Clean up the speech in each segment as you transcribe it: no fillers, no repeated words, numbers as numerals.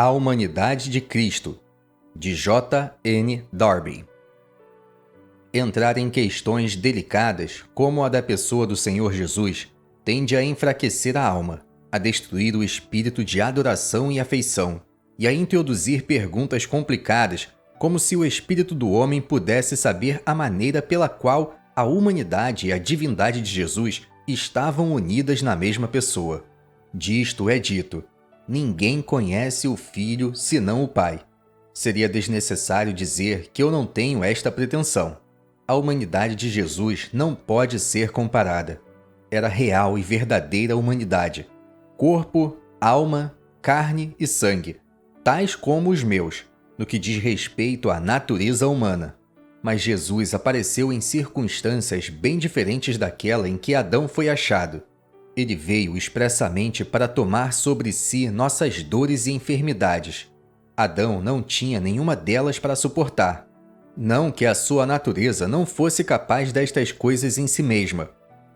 A Humanidade de Cristo, de J. N. Darby. Entrar em questões delicadas, como a da pessoa do Senhor Jesus, tende a enfraquecer a alma, a destruir o espírito de adoração e afeição, e a introduzir perguntas complicadas, como se o espírito do homem pudesse saber a maneira pela qual a humanidade e a divindade de Jesus estavam unidas na mesma pessoa. Disto é dito: ninguém conhece o Filho senão o Pai. Seria desnecessário dizer que eu não tenho esta pretensão. A humanidade de Jesus não pode ser comparada. Era real e verdadeira humanidade. Corpo, alma, carne e sangue, tais como os meus, no que diz respeito à natureza humana. Mas Jesus apareceu em circunstâncias bem diferentes daquela em que Adão foi achado. Ele veio expressamente para tomar sobre si nossas dores e enfermidades. Adão não tinha nenhuma delas para suportar. Não que a sua natureza não fosse capaz destas coisas em si mesma.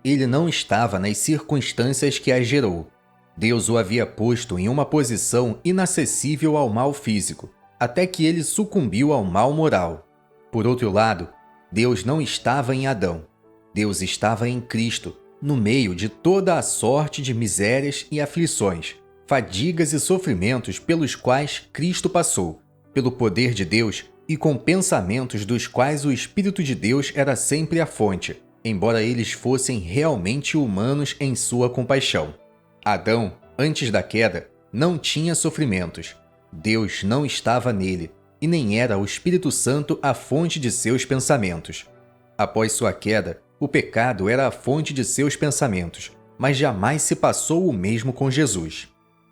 Ele não estava nas circunstâncias que as gerou. Deus o havia posto em uma posição inacessível ao mal físico, até que ele sucumbiu ao mal moral. Por outro lado, Deus não estava em Adão. Deus estava em Cristo, no meio de toda a sorte de misérias e aflições, fadigas e sofrimentos pelos quais Cristo passou, pelo poder de Deus e com pensamentos dos quais o Espírito de Deus era sempre a fonte, embora eles fossem realmente humanos em sua compaixão. Adão, antes da queda, não tinha sofrimentos. Deus não estava nele, e nem era o Espírito Santo a fonte de seus pensamentos. Após sua queda, o pecado era a fonte de seus pensamentos, mas jamais se passou o mesmo com Jesus.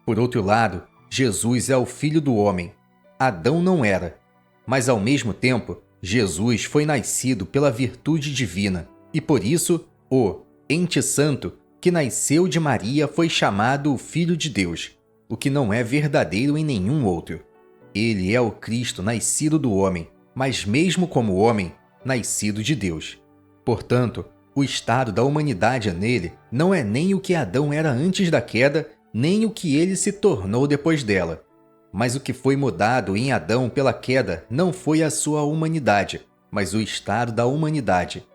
Por outro lado, Jesus é o Filho do homem. Adão não era. Mas ao mesmo tempo, Jesus foi nascido pela virtude divina, e por isso, o ente santo que nasceu de Maria foi chamado o Filho de Deus, o que não é verdadeiro em nenhum outro. Ele é o Cristo nascido do homem, mas mesmo como homem, nascido de Deus. Portanto, o estado da humanidade nele não é nem o que Adão era antes da queda, nem o que ele se tornou depois dela. Mas o que foi mudado em Adão pela queda não foi a sua humanidade, mas o estado da humanidade.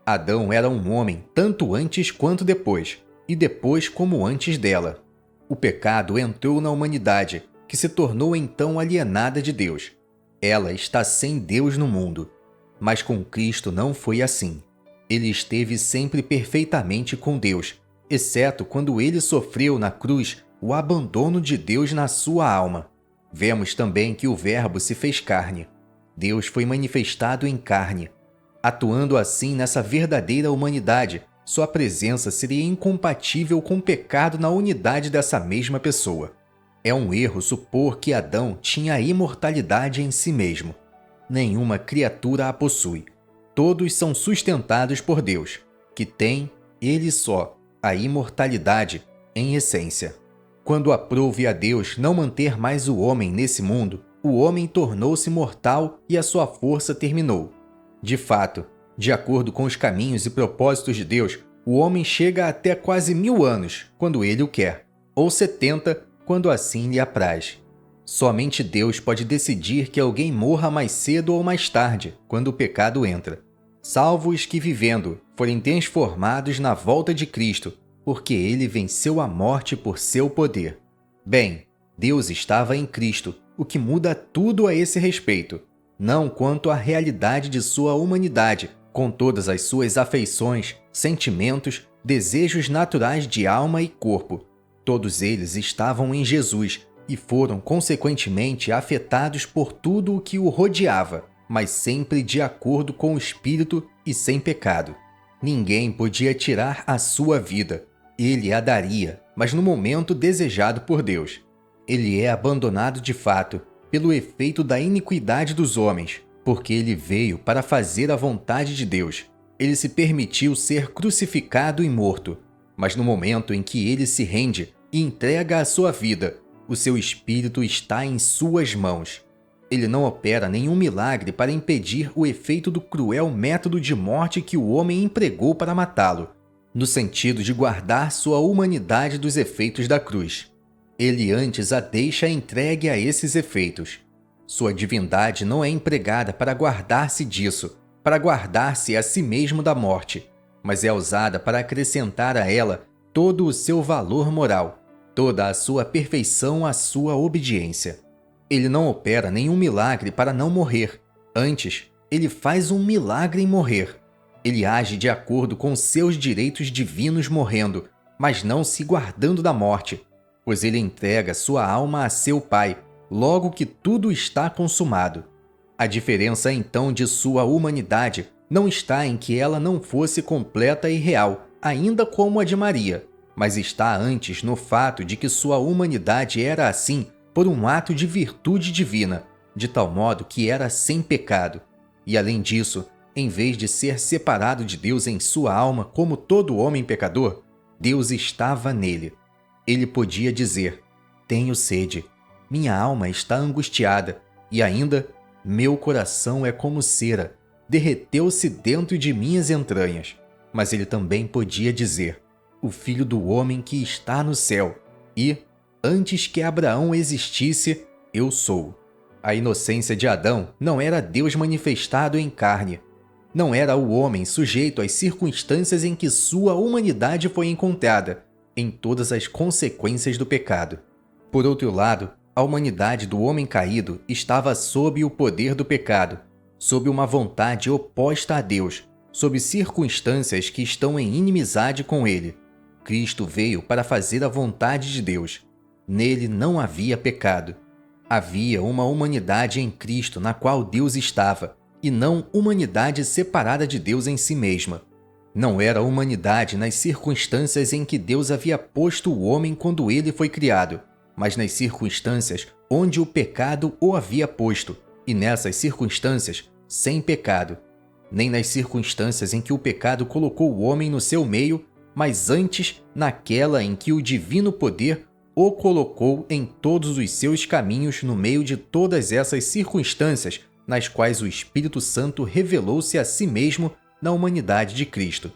Adão era um homem tanto antes quanto depois, e depois como antes dela. O pecado entrou na humanidade, que se tornou então alienada de Deus. Ela está sem Deus no mundo. Mas com Cristo não foi assim. Ele esteve sempre perfeitamente com Deus, exceto quando ele sofreu na cruz o abandono de Deus na sua alma. Vemos também que o Verbo se fez carne. Deus foi manifestado em carne. Atuando assim nessa verdadeira humanidade, sua presença seria incompatível com o pecado na unidade dessa mesma pessoa. É um erro supor que Adão tinha a imortalidade em si mesmo. Nenhuma criatura a possui. Todos são sustentados por Deus, que tem, Ele só, a imortalidade em essência. Quando aprouve a Deus não manter mais o homem nesse mundo, o homem tornou-se mortal e a sua força terminou. De fato, de acordo com os caminhos e propósitos de Deus, o homem chega até quase 1000 anos, quando ele o quer, ou 70, quando assim lhe apraz. Somente Deus pode decidir que alguém morra mais cedo ou mais tarde, quando o pecado entra. Salvo os que, vivendo, forem transformados na volta de Cristo, porque ele venceu a morte por seu poder. Bem, Deus estava em Cristo, o que muda tudo a esse respeito, não quanto à realidade de sua humanidade, com todas as suas afeições, sentimentos, desejos naturais de alma e corpo. Todos eles estavam em Jesus e foram consequentemente afetados por tudo o que o rodeava, mas sempre de acordo com o Espírito e sem pecado. Ninguém podia tirar a sua vida. Ele a daria, mas no momento desejado por Deus. Ele é abandonado de fato, pelo efeito da iniquidade dos homens, porque ele veio para fazer a vontade de Deus. Ele se permitiu ser crucificado e morto, mas no momento em que ele se rende e entrega a sua vida, o seu espírito está em suas mãos. Ele não opera nenhum milagre para impedir o efeito do cruel método de morte que o homem empregou para matá-lo, no sentido de guardar sua humanidade dos efeitos da cruz. Ele antes a deixa entregue a esses efeitos. Sua divindade não é empregada para guardar-se disso, para guardar-se a si mesmo da morte, mas é usada para acrescentar a ela todo o seu valor moral, toda a sua perfeição à sua obediência. Ele não opera nenhum milagre para não morrer. Antes, ele faz um milagre em morrer. Ele age de acordo com seus direitos divinos morrendo, mas não se guardando da morte, pois ele entrega sua alma a seu Pai, logo que tudo está consumado. A diferença então de sua humanidade não está em que ela não fosse completa e real, ainda como a de Maria, mas está antes no fato de que sua humanidade era assim por um ato de virtude divina, de tal modo que era sem pecado. E além disso, em vez de ser separado de Deus em sua alma como todo homem pecador, Deus estava nele. Ele podia dizer: tenho sede, minha alma está angustiada, e ainda, meu coração é como cera, derreteu-se dentro de minhas entranhas. Mas ele também podia dizer: o Filho do Homem que está no céu, e, antes que Abraão existisse, eu sou. A inocência de Adão não era Deus manifestado em carne. Não era o homem sujeito às circunstâncias em que sua humanidade foi encontrada, em todas as consequências do pecado. Por outro lado, a humanidade do homem caído estava sob o poder do pecado, sob uma vontade oposta a Deus, sob circunstâncias que estão em inimizade com ele. Cristo veio para fazer a vontade de Deus. Nele não havia pecado. Havia uma humanidade em Cristo na qual Deus estava, e não humanidade separada de Deus em si mesma. Não era humanidade nas circunstâncias em que Deus havia posto o homem quando ele foi criado, mas nas circunstâncias onde o pecado o havia posto, e nessas circunstâncias, sem pecado. Nem nas circunstâncias em que o pecado colocou o homem no seu meio, mas antes naquela em que o divino poder o colocou em todos os seus caminhos no meio de todas essas circunstâncias nas quais o Espírito Santo revelou-se a si mesmo na humanidade de Cristo.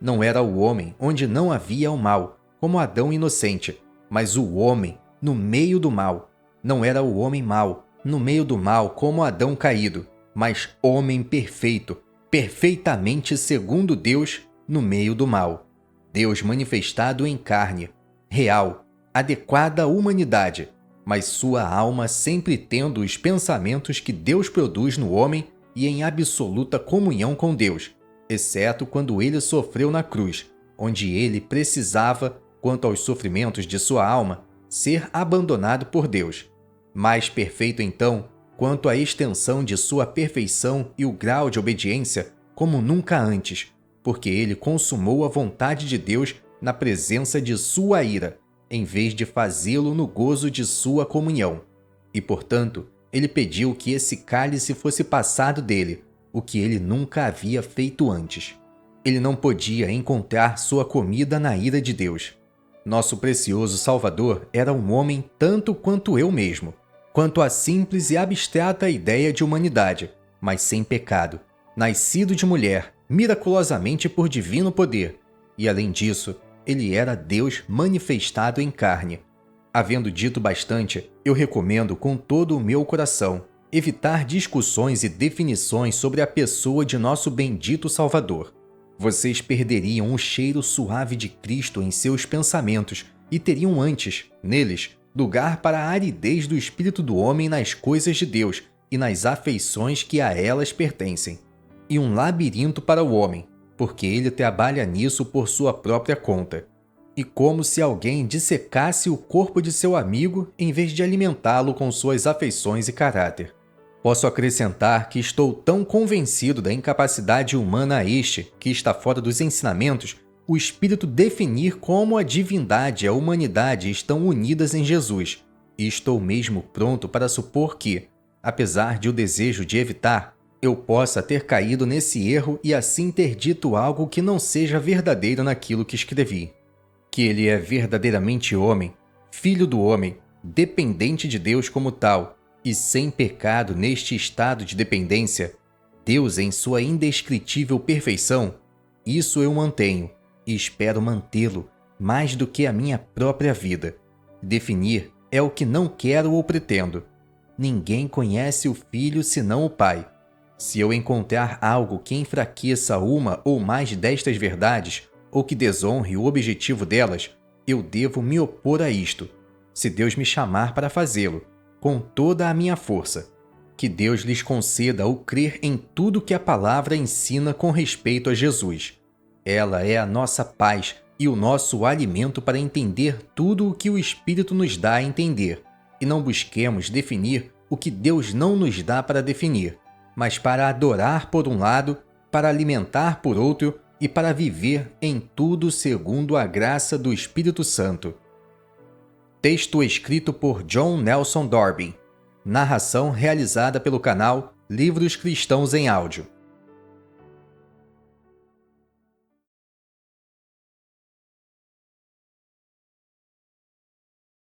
Não era o homem onde não havia o mal, como Adão inocente, mas o homem no meio do mal. Não era o homem mau, no meio do mal como Adão caído, mas homem perfeito, perfeitamente segundo Deus, no meio do mal. Deus manifestado em carne, real, adequada à humanidade, mas sua alma sempre tendo os pensamentos que Deus produz no homem e em absoluta comunhão com Deus, exceto quando ele sofreu na cruz, onde ele precisava, quanto aos sofrimentos de sua alma, ser abandonado por Deus. Mais perfeito então, quanto à extensão de sua perfeição e o grau de obediência, como nunca antes, porque ele consumou a vontade de Deus na presença de sua ira, em vez de fazê-lo no gozo de sua comunhão. E, portanto, ele pediu que esse cálice fosse passado dele, o que ele nunca havia feito antes. Ele não podia encontrar sua comida na ira de Deus. Nosso precioso Salvador era um homem tanto quanto eu mesmo, quanto à simples e abstrata ideia de humanidade, mas sem pecado, nascido de mulher, miraculosamente por divino poder, e além disso, ele era Deus manifestado em carne. Havendo dito bastante, eu recomendo com todo o meu coração evitar discussões e definições sobre a pessoa de nosso bendito Salvador. Vocês perderiam o cheiro suave de Cristo em seus pensamentos e teriam antes, neles, lugar para a aridez do espírito do homem nas coisas de Deus e nas afeições que a elas pertencem. E um labirinto para o homem, porque ele trabalha nisso por sua própria conta. E como se alguém dissecasse o corpo de seu amigo em vez de alimentá-lo com suas afeições e caráter. Posso acrescentar que estou tão convencido da incapacidade humana a este, que está fora dos ensinamentos, o Espírito definir como a divindade e a humanidade estão unidas em Jesus, e estou mesmo pronto para supor que, apesar de o desejo de evitar, eu possa ter caído nesse erro e assim ter dito algo que não seja verdadeiro naquilo que escrevi. Que ele é verdadeiramente homem, filho do homem, dependente de Deus como tal, e sem pecado neste estado de dependência, Deus em sua indescritível perfeição, isso eu mantenho e espero mantê-lo mais do que a minha própria vida. Definir É o que não quero ou pretendo. Ninguém conhece o Filho senão o Pai. Se eu encontrar algo que enfraqueça uma ou mais destas verdades, ou que desonre o objetivo delas, eu devo me opor a isto, se Deus me chamar para fazê-lo, com toda a minha força. Que Deus lhes conceda o crer em tudo que a palavra ensina com respeito a Jesus. Ela é a nossa paz e o nosso alimento para entender tudo o que o Espírito nos dá a entender, e não busquemos definir o que Deus não nos dá para definir, mas para adorar por um lado, para alimentar por outro e para viver em tudo segundo a graça do Espírito Santo. Texto escrito por John Nelson Darby. Narração realizada pelo canal Livros Cristãos em Áudio.